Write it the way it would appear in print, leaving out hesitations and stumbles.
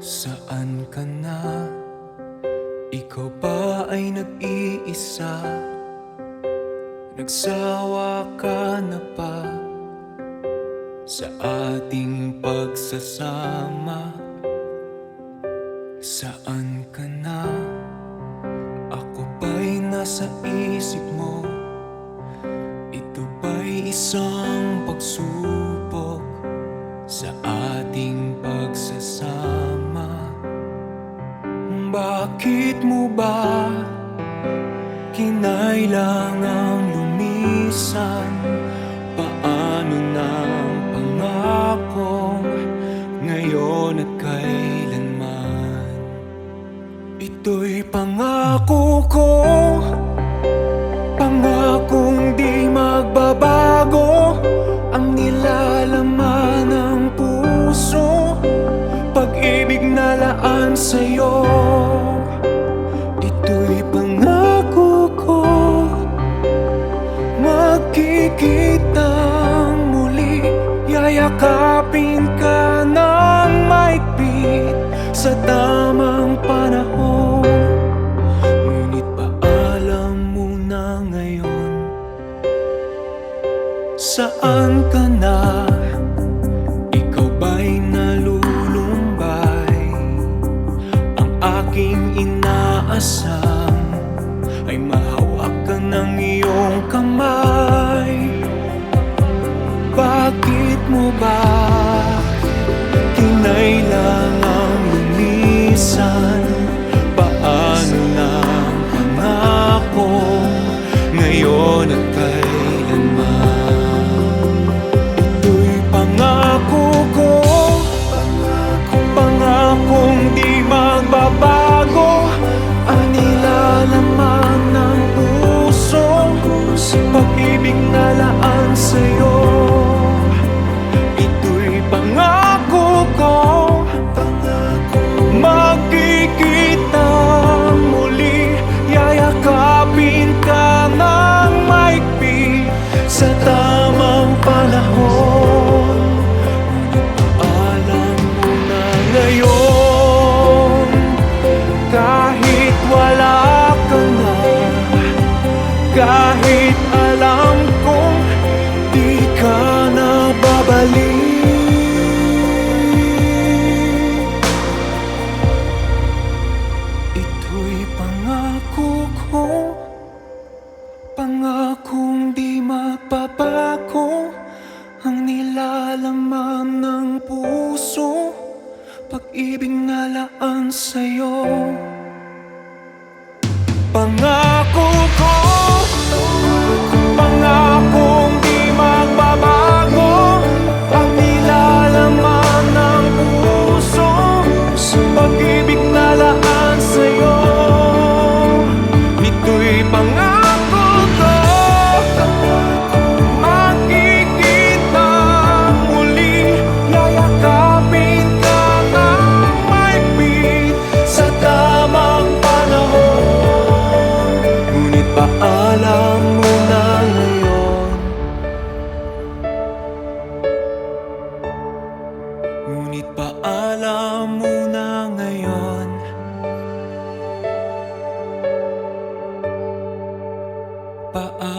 Saan ka na? Ikaw ba ay nag-iisa? Nagsawa ka na ba sa ating pagsasama? Saan ka na? Ako ba'y nasa isip mo? Ito ba'y isang pagsubok sa ating pagsasama? Bakit mo ba kinailangang lumisan? Paano ng pangakong ngayon at kailanman? Ito'y pangako ko, pangakong di magbabago. Ang nilalaman ng puso, pag-ibig na laan sa'yo. Ito'y pangako ko, magkikitang muli. Yayakapin ka ng maigpit sa tamang panahon. Ngunit paalam mo na ngayon, saan ka na? Ikaw ba'y nalulumbay? Ang aking inaasam ay mahawak ka ng iyong kamay. Bakit mo ba kinailangang lumisan? Paano na ang pangako ngayon at kailanman? Ito'y pangako ko, pangakong di magbabago. Ang nilalaman ng puso, pag-ibig na laan sa'yo. Ito'y pangako ko, magkikita muli. Yayakapin ka ng maigpit sa tamang panahon. Alam mo na ngayon, kahit wala ka na, kahit alam kong di ka na babalik. Ito'y pangako ko, pangakong di magbabago. Ang nilalaman ng puso, pag-ibig na laan sa'yo. Pangako ko, pangakong di magbabago. Ang nilalaman ng puso, pag-ibig na laan sa'yo. Ito'y pangako ko, magkikita muli. Yayakapin ka ng maigpit sa tamang panahon. Ngunit paalam mo na ngayon, ngunit paalam mo na ngayon. Paalam